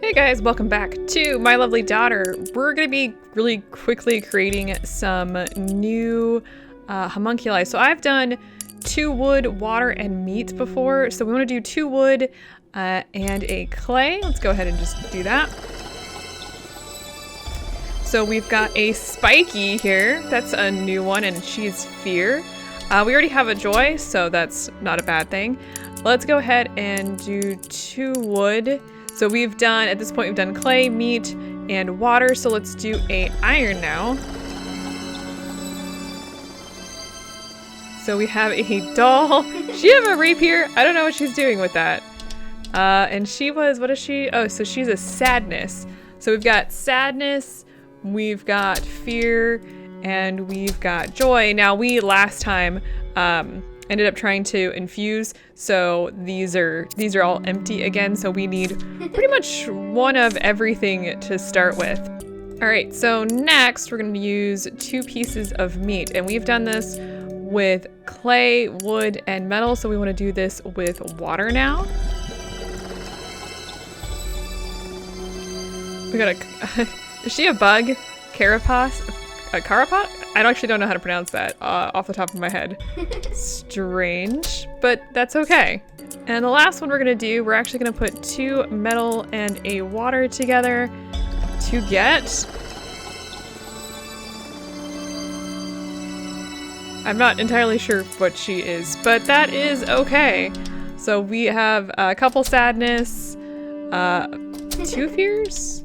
Hey guys, welcome back to My Lovely Daughter. We're going to be really quickly creating some new homunculi. So I've done 2 wood, water, and meat before. So we want to do 2 wood and a clay. Let's go ahead and just do that. So we've got a Spiky here. That's a new one, and she's Fear. We already have a Joy, so that's not a bad thing. Let's go ahead and do 2 wood. So we've done, at this point, we've done clay, meat, and water. So let's do a iron now. So we have a doll. She have a rapier. I don't know what she's doing with that. And she was, what is she? Oh, so she's a sadness. So we've got sadness, we've got fear, and we've got joy. Now we last time ended up trying to infuse, so these are all empty again, so we need pretty much one of everything to start with. All right, so next we're going to use 2 pieces of meat, and we've done this with clay, wood, and metal, so we want to do this with water now. We got a is she a bug? Carapace? A Carapot? I actually don't know how to pronounce that off the top of my head. Strange, but that's okay. And the last one we're gonna do, we're actually gonna put 2 metal and a water together to get... I'm not entirely sure what she is, but that is okay. So we have a couple sadness, 2 fears?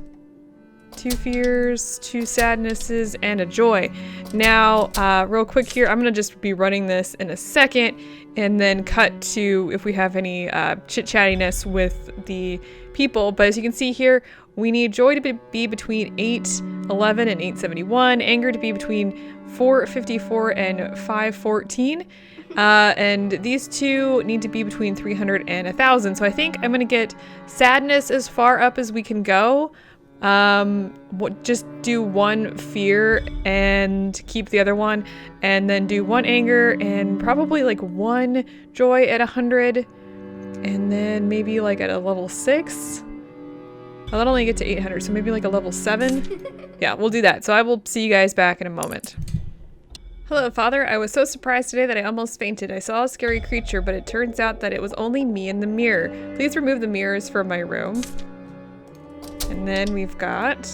2 fears, 2 sadnesses, and a joy. Now, real quick here, I'm gonna just be running this in a second and then cut to if we have any chit-chattiness with the people. But as you can see here, we need joy to be between 811 and 871, anger to be between 454 and 514, and these 2 need to be between 300 and 1000. So I think I'm gonna get sadness as far up as we can go. Just do 1 fear and keep the other one, and then do 1 anger and probably like 1 joy at 100, and then maybe like at a level 6. I'll only get to 800, so maybe like a level 7. Yeah, we'll do that. So I will see you guys back in a moment. Hello, Father. I was so surprised today that I almost fainted. I saw a scary creature, but it turns out that it was only me in the mirror. Please remove the mirrors from my room. And then we've got,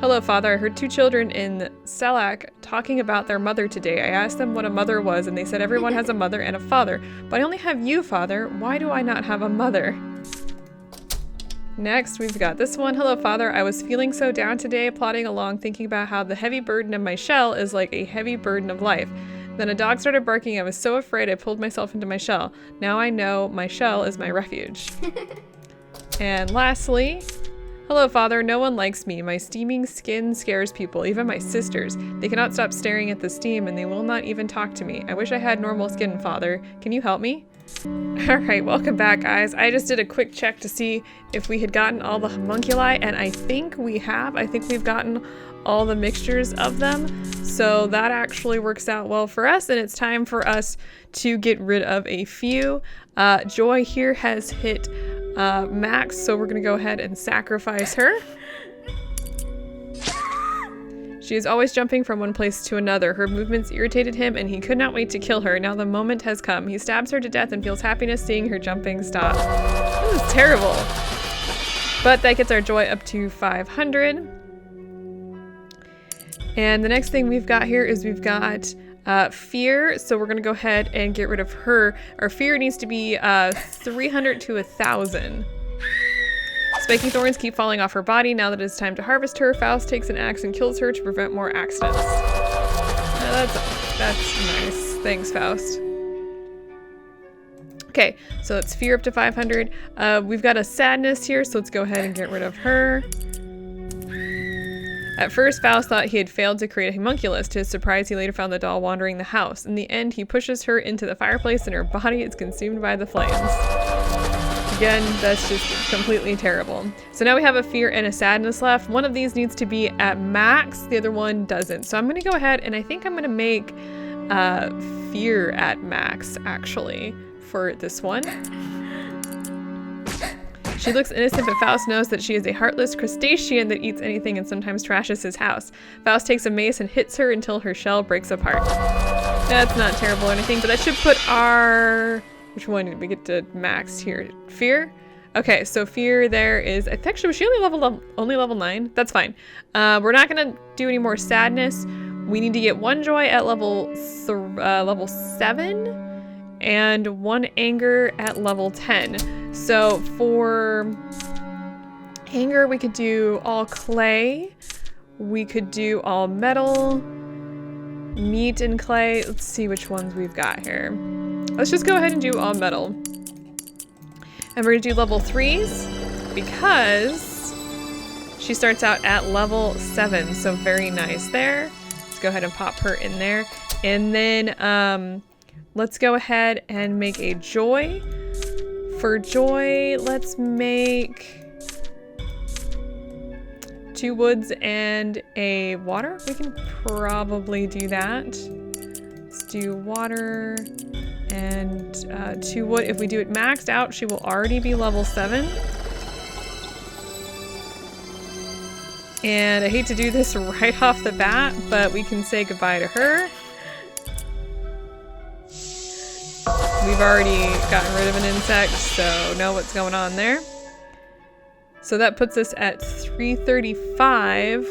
hello, Father. I heard 2 children in Selak talking about their mother today. I asked them what a mother was, and they said everyone has a mother and a father. But I only have you, Father. Why do I not have a mother? Next, we've got this one. Hello, Father. I was feeling so down today, plodding along, thinking about how the heavy burden of my shell is like a heavy burden of life. Then a dog started barking. I was so afraid I pulled myself into my shell. Now I know my shell is my refuge. And lastly... hello, Father. No one likes me. My steaming skin scares people, even my sisters. They cannot stop staring at the steam, and they will not even talk to me. I wish I had normal skin, Father. Can you help me? Alright, welcome back, guys. I just did a quick check to see if we had gotten all the homunculi, and I think we have. I think we've gotten all the mixtures of them. So that actually works out well for us, and it's time for us to get rid of a few. Joy here has hit max, so we're gonna go ahead and sacrifice her. She is always jumping from one place to another. Her movements irritated him, and he could not wait to kill her. Now the moment has come. He stabs her to death and feels happiness seeing her jumping stop. This is terrible. But that gets our joy up to 500. And the next thing we've got here is we've got fear, so we're gonna go ahead and get rid of her. Our fear needs to be 300 to 1000. Spiky thorns keep falling off her body. Now that it's time to harvest her, Faust takes an axe and kills her to prevent more accidents. That's nice. Thanks, Faust. Okay, so it's fear up to 500. We've got a sadness here, so let's go ahead and get rid of her. At first, Faust thought he had failed to create a homunculus. To his surprise, he later found the doll wandering the house. In the end, he pushes her into the fireplace and her body is consumed by the flames. Again, that's just completely terrible. So now we have a fear and a sadness left. One of these needs to be at max, the other one doesn't. So I'm gonna go ahead and I think I'm gonna make fear at max, actually, for this one. She looks innocent, but Faust knows that she is a heartless crustacean that eats anything and sometimes trashes his house. Faust takes a mace and hits her until her shell breaks apart. That's not terrible or anything, but that should put our... Which one did we get to max here? Fear? Okay, so fear there is... Actually, was she only level 9? That's fine. We're not going to do any more sadness. We need to get 1 joy at level 7 and 1 anger at level 10. So for anger, we could do all clay. We could do all metal, meat and clay. Let's see which ones we've got here. Let's just go ahead and do all metal. And we're gonna do level 3s because she starts out at level 7. So very nice there. Let's go ahead and pop her in there. And then let's go ahead and make a joy. For joy, let's make 2 woods and a water. We can probably do that. Let's do water and 2 wood. If we do it maxed out, she will already be level 7. And I hate to do this right off the bat, but we can say goodbye to her. We've already gotten rid of an insect, so know what's going on there. So that puts us at 335.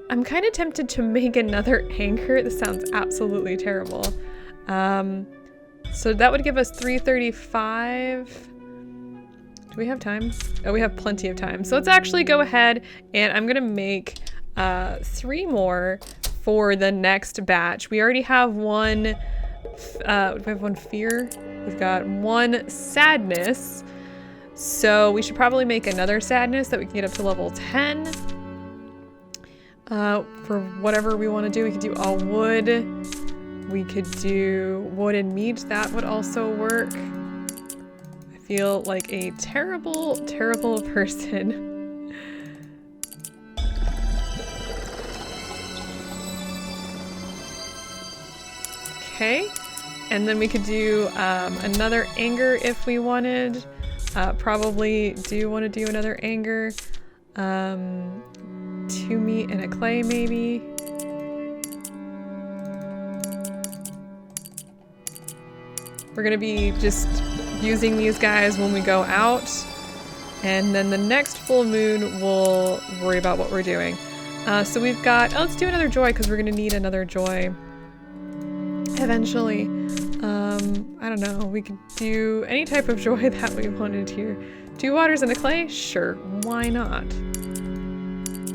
I'm kind of tempted to make another anchor. This sounds absolutely terrible. So that would give us 335. Do we have time? Oh, we have plenty of time. So let's actually go ahead and I'm gonna make 3 more for the next batch. We already have 1. We have 1 fear. We've got 1 sadness. So we should probably make another sadness that we can get up to level 10. For whatever we want to do, we could do all wood. We could do wood and meat. That would also work. I feel like a terrible, terrible person. Okay. And then we could do another anger if we wanted. Probably do want to do another anger. 2 meat and a clay maybe. We're gonna be just using these guys when we go out. And then the next full moon we'll worry about what we're doing. So we've got, let's do another joy because we're gonna need another joy eventually. I don't know, we could do any type of joy that we wanted here. 2 waters and a clay? Sure, why not?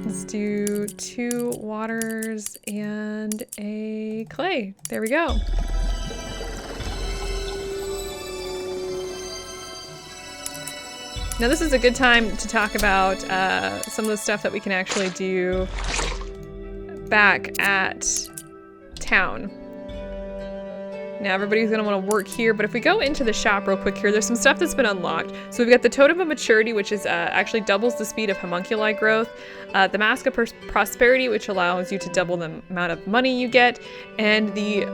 Let's do 2 waters and a clay. There we go. Now this is a good time to talk about some of the stuff that we can actually do back at town. Now everybody's gonna wanna work here, but if we go into the shop real quick here, there's some stuff that's been unlocked. So we've got the Totem of Maturity, which is actually doubles the speed of homunculi growth. The Mask of Prosperity, which allows you to double the amount of money you get. And the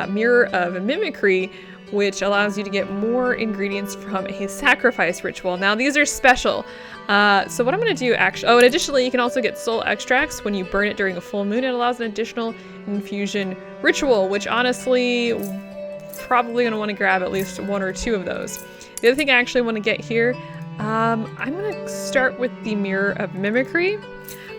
Mirror of Mimicry, which allows you to get more ingredients from a sacrifice ritual. Now these are special. So what I'm gonna do actually, and additionally you can also get soul extracts when you burn it during a full moon. It allows an additional infusion ritual, which honestly, probably gonna wanna grab at least 1 or 2 of those. The other thing I actually wanna get here, I'm gonna start with the Mirror of Mimicry.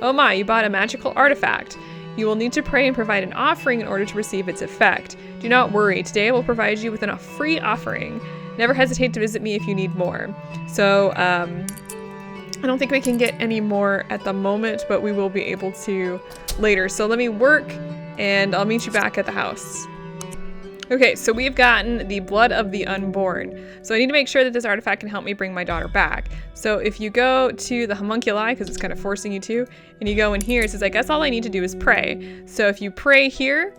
Oh my, you bought a magical artifact. You will need to pray and provide an offering in order to receive its effect. Do not worry, today I will provide you with a free offering. Never hesitate to visit me if you need more. So, I don't think we can get any more at the moment, but we will be able to later. So let me work and I'll meet you back at the house. Okay, so we've gotten the Blood of the Unborn. So I need to make sure that this artifact can help me bring my daughter back. So if you go to the homunculi, because it's kind of forcing you to, and you go in here, it says, I guess all I need to do is pray. So if you pray here,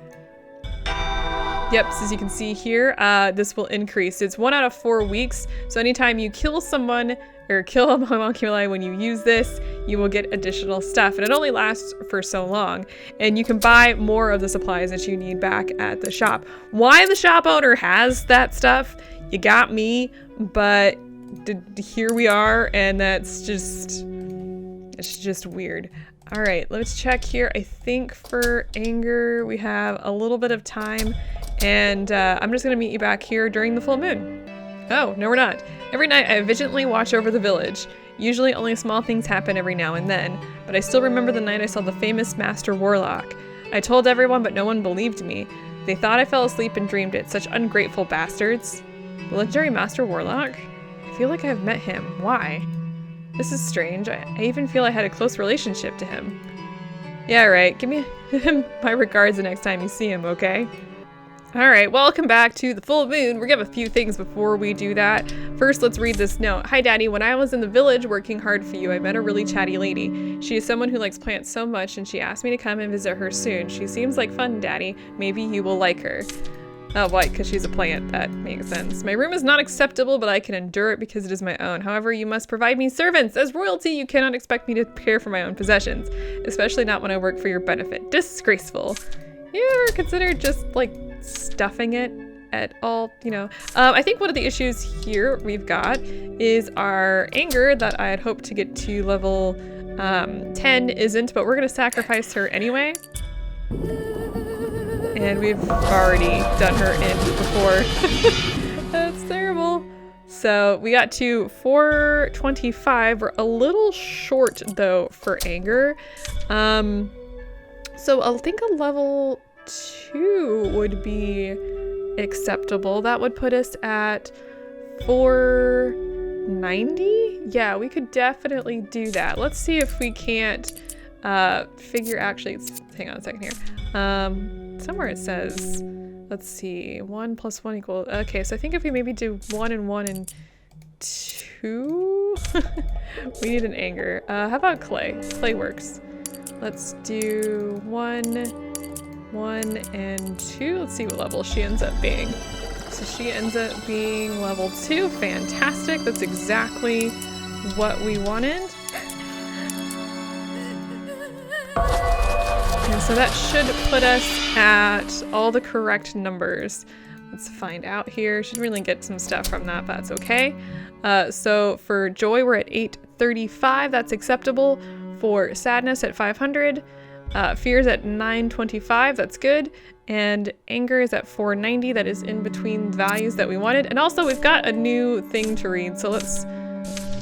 yep, so as you can see here, this will increase. It's 1 out of 4 weeks. So anytime you kill someone or kill a homunculi when you use this, you will get additional stuff. And it only lasts for so long. And you can buy more of the supplies that you need back at the shop. Why the shop owner has that stuff, you got me, but here we are, and that's just, it's just weird. All right, let's check here. I think for anger, we have a little bit of time, and I'm just gonna meet you back here during the full moon. Oh, no we're not. Every night I vigilantly watch over the village. Usually only small things happen every now and then, but I still remember the night I saw the famous Master Warlock. I told everyone, but no one believed me. They thought I fell asleep and dreamed it. Such ungrateful bastards. The legendary Master Warlock? I feel like I've met him. Why? This is strange. I even feel I had a close relationship to him. Yeah, right. Give me my regards the next time you see him, okay? Alright, welcome back to the full moon. We're gonna have a few things before we do that. First, let's read this note. Hi, Daddy. When I was in the village working hard for you, I met a really chatty lady. She is someone who likes plants so much, and she asked me to come and visit her soon. She seems like fun, Daddy. Maybe you will like her. Oh, why? Because she's a plant. That makes sense. My room is not acceptable, but I can endure it because it is my own. However, you must provide me servants. As royalty, you cannot expect me to care for my own possessions, especially not when I work for your benefit. Disgraceful. You ever considered just, like, stuffing it at all, you know? I think one of the issues here we've got is our anger that I had hoped to get to level 10 isn't, but we're gonna sacrifice her anyway. And we've already done her in before. That's terrible. So we got to 425. We're a little short though for anger. So I think a level 2 would be acceptable. That would put us at 490. Yeah, we could definitely do that. Let's see if we can't figure, actually, hang on a second here. Somewhere it says, let's see, 1 + 1 equals, okay, so I think if we maybe do 1 and 1 and 2, we need an anger. How about clay? Clay works. Let's do 1, 1, and 2. Let's see what level she ends up being. So she ends up being level 2. Fantastic. That's exactly what we wanted. And so that should put us at all the correct numbers. Let's find out here. Should really get some stuff from that, but that's okay. So for joy, we're at 835. That's acceptable. For sadness at 500. Fear is at 925. That's good. And anger is at 490. That is in between values that we wanted. And also we've got a new thing to read. So let's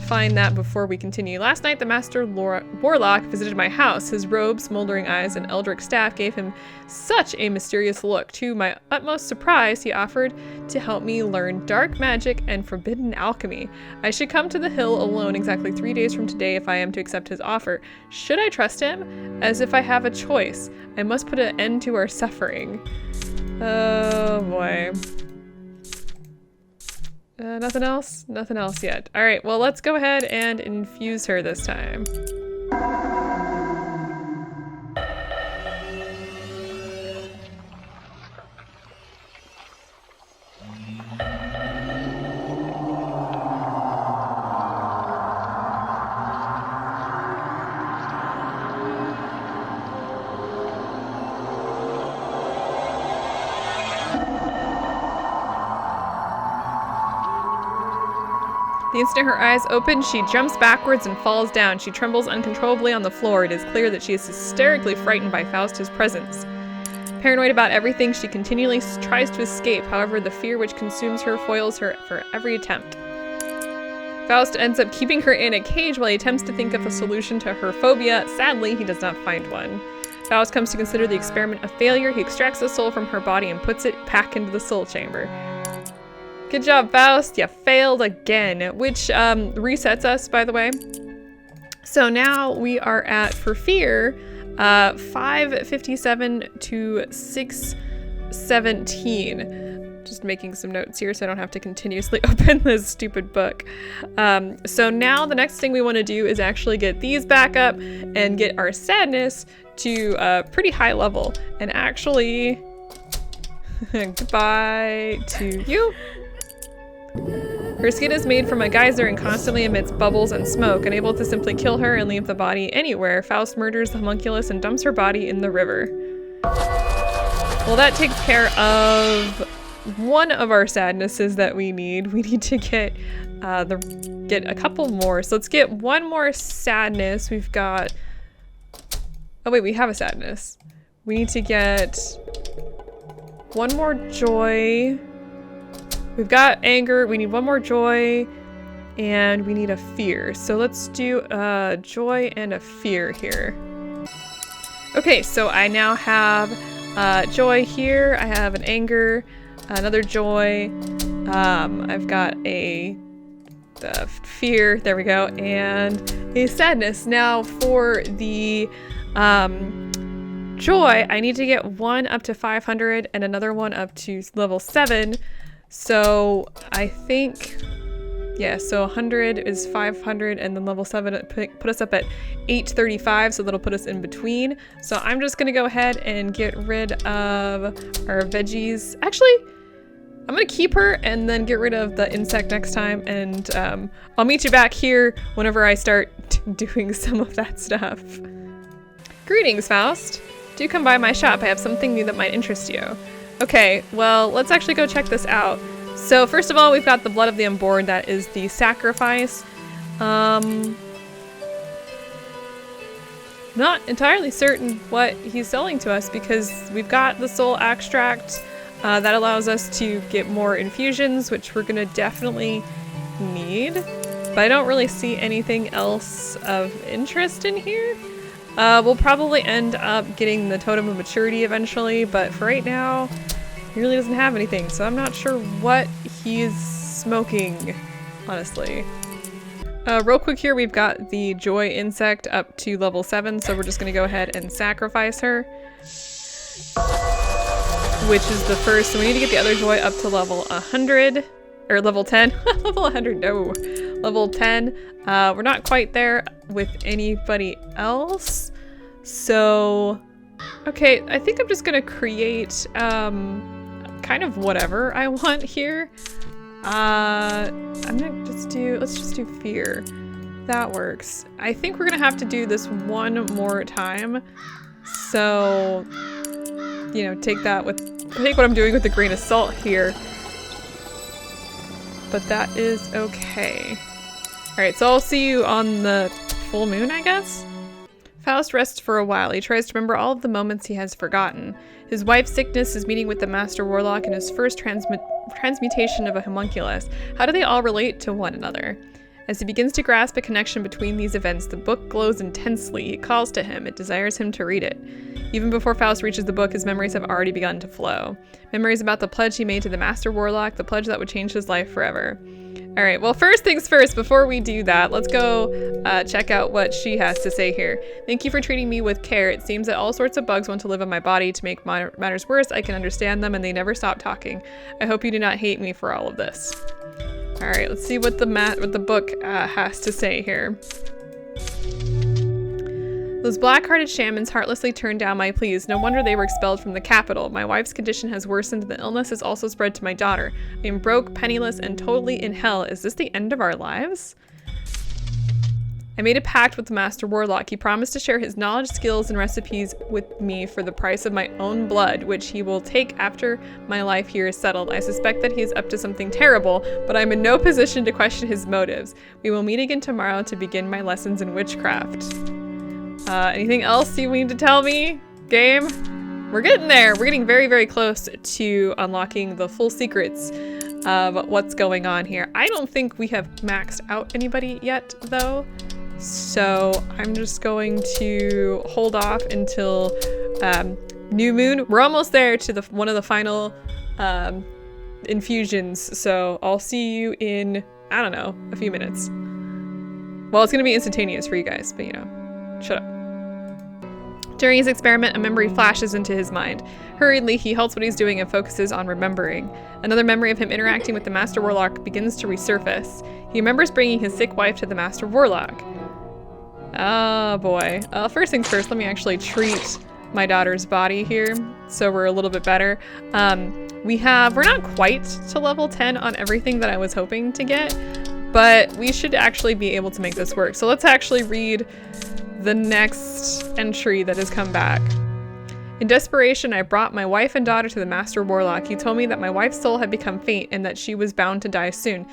find that before we continue. Last night, the Master Warlock visited my house. His robe, smoldering eyes, and eldritch staff gave him such a mysterious look. To my utmost surprise, he offered to help me learn dark magic and forbidden alchemy. I should come to the hill alone exactly 3 days from today if I am to accept his offer. Should I trust him? As if I have a choice. I must put an end to our suffering. Oh boy. Nothing else? Nothing else yet. All right, well, let's go ahead and infuse her this time. The instant her eyes open, she jumps backwards and falls down. She trembles uncontrollably on the floor. It is clear that she is hysterically frightened by Faust's presence. Paranoid about everything, she continually tries to escape. However, the fear which consumes her foils her for every attempt. Faust ends up keeping her in a cage while he attempts to think of a solution to her phobia. Sadly, he does not find one. Faust comes to consider the experiment a failure. He extracts the soul from her body and puts it back into the soul chamber. Good job, Faust. You failed again, which resets us, by the way. So now we are at, for fear, 557 to 617. Just making some notes here so I don't have to continuously open this stupid book. So now the next thing we want to do is actually get these back up and get our sadness to a pretty high level. And actually, goodbye to you. Her skin is made from a geyser and constantly emits bubbles and smoke. Unable to simply kill her and leave the body anywhere, Faust murders the homunculus and dumps her body in the river. Well, that takes care of one of our sadnesses that we need. We need to get get a couple more. So let's get one more sadness. We've got... Oh wait, we have a sadness. We need to get one more joy. We've got anger. We need one more joy. And we need a fear. So let's do a joy and a fear here. Okay, so I now have joy here. I have an anger, another joy. I've got a fear. There we go. And a sadness. Now for the joy, I need to get one up to 500 and another one up to level 7. So I think... Yeah, so 100 is 500, and then level 7 put us up at 835, so that'll put us in between. So I'm just gonna go ahead and get rid of our veggies. Actually, I'm gonna keep her and then get rid of the insect next time, and I'll meet you back here whenever I start doing some of that stuff. Greetings, Faust. Do come by my shop. I have something new that might interest you. Okay, well, let's actually go check this out. So first of all, we've got the blood of the unborn. That is the sacrifice. Not entirely certain what he's selling to us because we've got the soul extract that allows us to get more infusions, which we're gonna definitely need. But I don't really see anything else of interest in here. We'll probably end up getting the Totem of Maturity eventually, but for right now, he really doesn't have anything, so I'm not sure what he's smoking, honestly. Real quick here, we've got the Joy Insect up to level 7, so we're just gonna go ahead and sacrifice her. Which is the first, so we need to get the other Joy up to level 100, or level 10. Level 100, no. Level 10. We're not quite there with anybody else, so... Okay, I think I'm just gonna create, kind of whatever I want here. I'm gonna just do, let's just do fear. That works. I think we're gonna have to do this one more time. So, you know, take what I'm doing with a grain of salt here. But that is okay. Alright, so I'll see you on the full moon, I guess? Faust rests for a while. He tries to remember all of the moments he has forgotten. His wife's sickness, his meeting with the Master Warlock, and his first transmutation of a homunculus. How do they all relate to one another? As he begins to grasp a connection between these events, the book glows intensely. It calls to him. It desires him to read it. Even before Faust reaches the book, his memories have already begun to flow. Memories about the pledge he made to the Master Warlock, the pledge that would change his life forever. Alright, well, first things first, before we do that, let's go check out what she has to say here. Thank you for treating me with care. It seems that all sorts of bugs want to live in my body. To make matters worse, I can understand them and they never stop talking. I hope you do not hate me for all of this. Alright, let's see what the book has to say here. Those black-hearted shamans heartlessly turned down my pleas. No wonder they were expelled from the capital. My wife's condition has worsened. The illness has also spread to my daughter. I am broke, penniless, and totally in hell. Is this the end of our lives? I made a pact with the Master Warlock. He promised to share his knowledge, skills, and recipes with me for the price of my own blood, which he will take after my life here is settled. I suspect that he is up to something terrible, but I'm in no position to question his motives. We will meet again tomorrow to begin my lessons in witchcraft. Anything else you need to tell me, game? We're getting there. We're getting very, very close to unlocking the full secrets of what's going on here. I don't think we have maxed out anybody yet, though. So I'm just going to hold off until new moon. We're almost there to one of the final infusions. So I'll see you in, I don't know, a few minutes. Well, it's going to be instantaneous for you guys, but you know, shut up. During his experiment, a memory flashes into his mind. Hurriedly, he halts what he's doing and focuses on remembering. Another memory of him interacting with the Master Warlock begins to resurface. He remembers bringing his sick wife to the Master Warlock. Oh boy. First things first, let me actually treat my daughter's body here so we're a little bit better. We're not quite to level 10 on everything that I was hoping to get, but we should actually be able to make this work. So let's actually read the next entry that has come back. In desperation, I brought my wife and daughter to the Master Warlock. He told me that my wife's soul had become faint and that she was bound to die soon.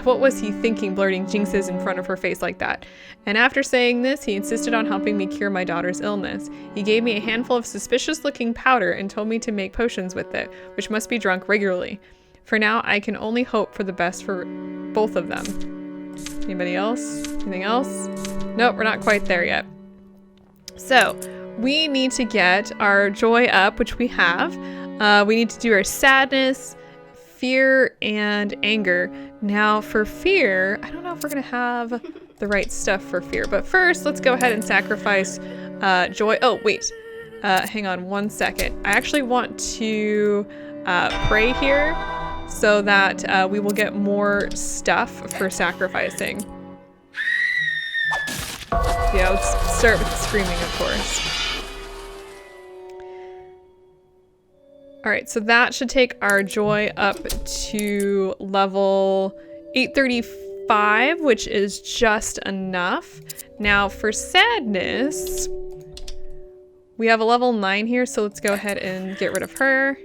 What was he thinking, blurting jinxes in front of her face like that? And after saying this, he insisted on helping me cure my daughter's illness. He gave me a handful of suspicious-looking powder and told me to make potions with it, which must be drunk regularly. For now, I can only hope for the best for both of them. Anybody else? Anything else? Nope, we're not quite there yet. So, we need to get our joy up, which we have. We need to do our sadness, fear, and anger. Now, for fear, I don't know if we're going to have the right stuff for fear. But first, let's go ahead and sacrifice joy. Oh, wait. Hang on one second. I actually want to pray here so that we will get more stuff for sacrificing. Yeah, let's start with screaming, of course. Alright, so that should take our joy up to level 835, which is just enough. Now for sadness, we have a level 9 here, so let's go ahead and get rid of her.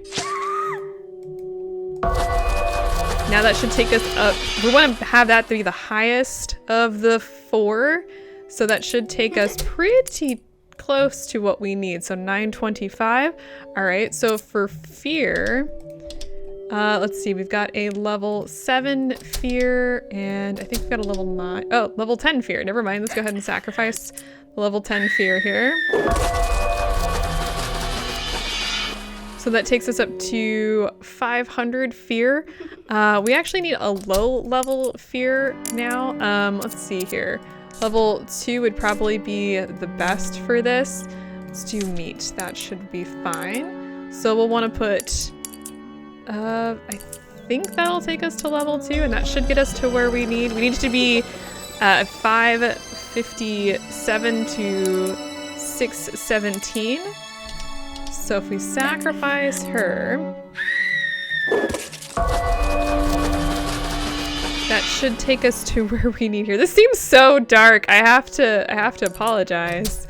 Now that should take us up. We want to have that be the highest of the 4, so that should take us pretty close to what we need. So 925. All right, so for fear, let's see, we've got a level 7 fear, and I think we've got a level 9. Oh, level 10 fear. Never mind. Let's go ahead and sacrifice the level 10 fear here. So that takes us up to 500 fear. We actually need a low level fear now. Let's see here. Level 2 would probably be the best for this. Let's do meat. That should be fine. So we'll want to put, I think that'll take us to level 2, and that should get us to where we need. We need to be 557 to 617. So if we sacrifice her, that should take us to where we need here. This seems so dark. I have to apologize.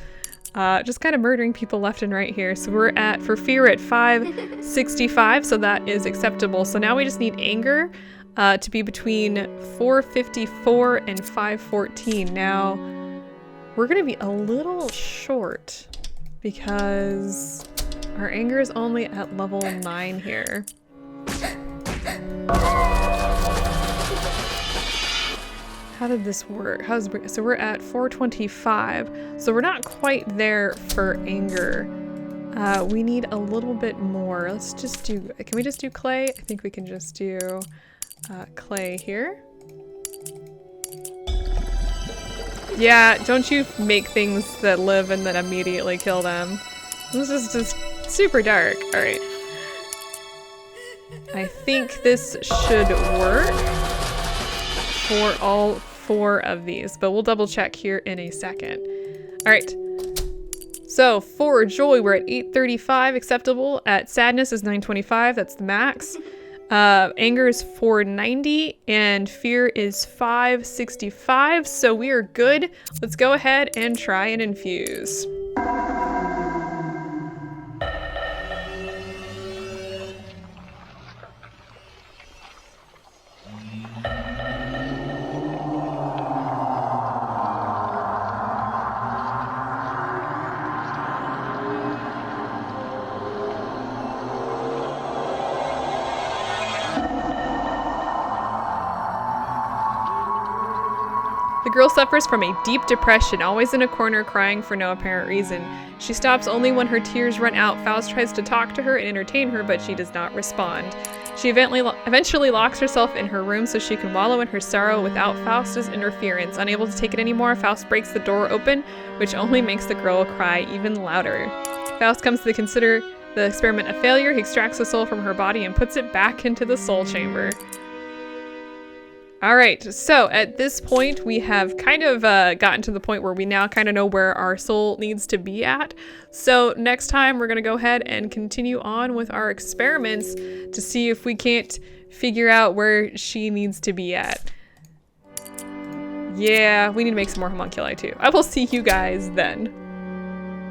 Just kind of murdering people left and right here. So we're at, for fear, at 565, so that is acceptable. So now we just need anger to be between 454 and 514. Now, we're gonna be a little short because our anger is only at level 9 here. How did this work? So we're at 425. So we're not quite there for anger. We need a little bit more. Let's just do, can we just do clay? I think we can just do clay here. Yeah, don't you make things that live and then immediately kill them. This is just super dark. All right. I think this should work for all 4 of these, but we'll double check here in a second. All right. So for joy, we're at 835, acceptable. At sadness is 925, that's the max. Anger is 490, and fear is 565, so we are good. Let's go ahead and try and infuse. The girl suffers from a deep depression, always in a corner crying for no apparent reason. She stops only when her tears run out. Faust tries to talk to her and entertain her, but she does not respond. She eventually locks herself in her room so she can wallow in her sorrow without Faust's interference. Unable to take it anymore, Faust breaks the door open, which only makes the girl cry even louder. Faust comes to consider the experiment a failure. He extracts the soul from her body and puts it back into the soul chamber. All right, so at this point, we have kind of gotten to the point where we now kind of know where our soul needs to be at. So next time, we're going to go ahead and continue on with our experiments to see if we can't figure out where she needs to be at. Yeah, we need to make some more homunculi too. I will see you guys then.